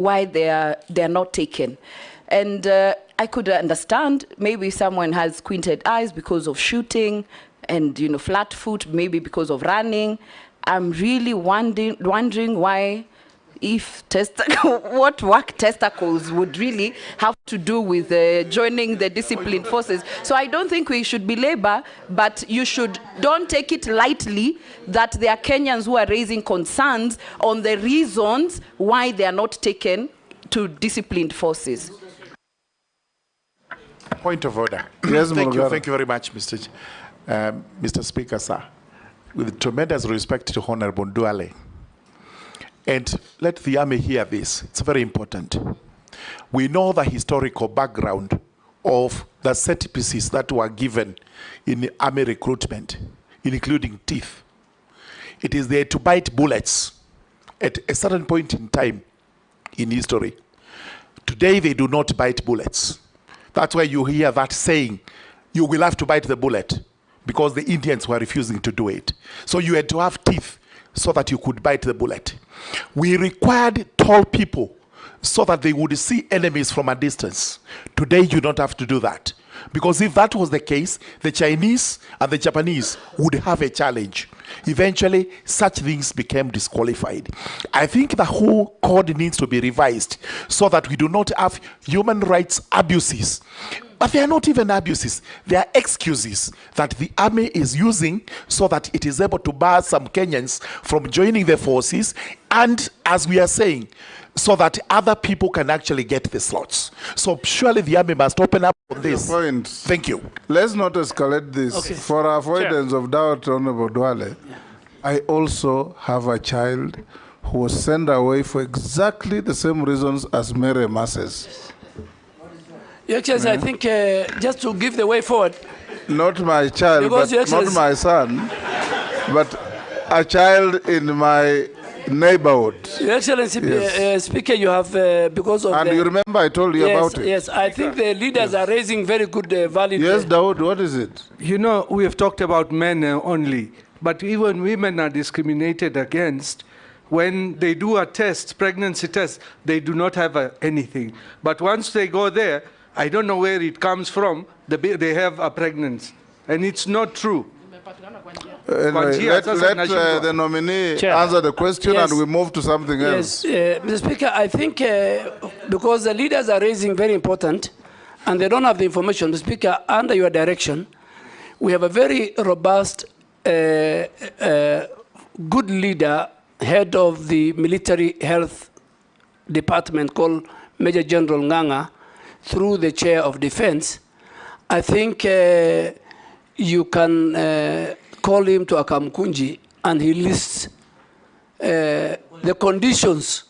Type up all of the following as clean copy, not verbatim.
why they're not taken. And I could understand maybe someone has squinted eyes because of shooting and, you know, flat foot, maybe because of running. I'm really wondering why, if what work testicles would really have to do with joining the disciplined forces. So I don't think we should belabor, but you don't take it lightly that there are Kenyans who are raising concerns on the reasons why they are not taken to disciplined forces. Point of order. Yes, thank you very much, Mr. Speaker, sir. With tremendous respect to Honorable Duale. And let the Army hear this. It's very important. We know the historical background of the set pieces that were given in the Army recruitment, including teeth. It is there to bite bullets at a certain point in time in history. Today, they do not bite bullets. That's why you hear that saying, you will have to bite the bullet, because the Indians were refusing to do it. So you had to have teeth so that you could bite the bullet. We required tall people so that they would see enemies from a distance. Today, you don't have to do that. Because if that was the case, the Chinese and the Japanese would have a challenge. Eventually, such things became disqualified. I think the whole code needs to be revised so that we do not have human rights abuses. But they are not even abuses. They are excuses that the Army is using so that it is able to bar some Kenyans from joining the forces, and, as we are saying, so that other people can actually get the slots. So surely the Army must open up on this. Point. Thank you. Let's not escalate this. Okay. For avoidance of doubt, Honorable Duale, I also have a child who was sent away for exactly the same reasons as Mary Masses. Your Excellency, I think just to give the way forward. Not my child, but not my son, but a child in my neighborhood. Your Excellency, yes. Speaker, you have, because of and you remember I told you about it. Yes, I think the leaders are raising very good value. Yes, Dawood, what is it? You know, we have talked about men only, but even women are discriminated against. When they do a test, pregnancy test, they do not have anything. But once they go there, I don't know where it comes from, they have a pregnancy. And it's not true. Anyway, let the nominee answer the question, and we move to something else. Yes, Mr. Speaker, I think because the leaders are raising very important, and they don't have the information, Mr. Speaker, under your direction, we have a very robust, good leader, head of the military health department called Major General Nganga, through the chair of defense. I think you can call him to Akamkunji, and he lists the conditions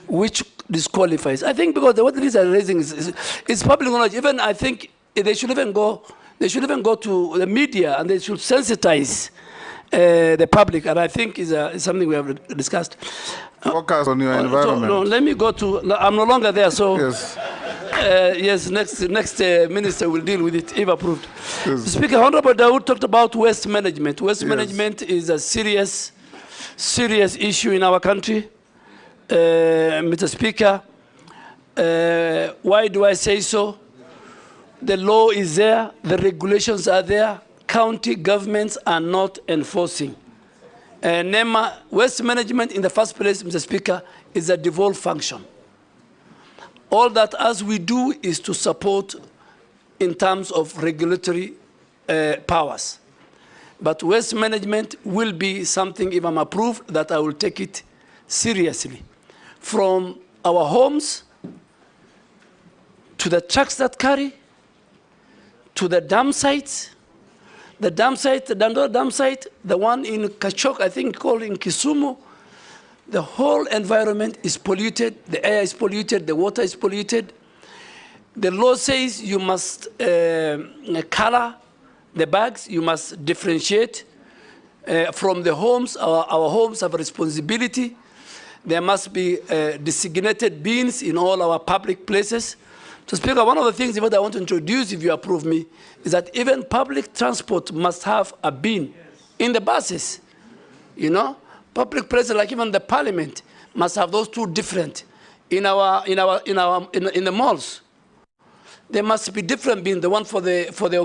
which disqualifies. I think because what the leaders are raising is public knowledge. Even I think they should even go to the media, and they should sensitize the public, and I think is something we have discussed. Focus on your environment. No, let me go to, I'm no longer there, so yes. Yes, next minister will deal with it if approved. Yes. Speaker, Honorable Dawood talked about waste management. Waste management is a serious issue in our country. Mr. Speaker, why do I say so? The law is there, the regulations are there, county governments are not enforcing. NEMA, waste management in the first place, Mr. Speaker, is a devolved function. All that as we do is to support in terms of regulatory powers. But waste management will be something, if I'm approved, that I will take it seriously. From our homes, to the trucks that carry, to the dam sites, the Dandora dam site, the one in Kachok, I think called in Kisumu, the whole environment is polluted, the air is polluted, the water is polluted. The law says you must color the bags, you must differentiate from the homes. Our homes have a responsibility. There must be designated bins in all our public places. So, Speaker, one of the things that I want to introduce, if you approve me, is that even public transport must have a bin in the buses. You know, public places like even the parliament must have those two different. in the malls. There must be different bins, the one for the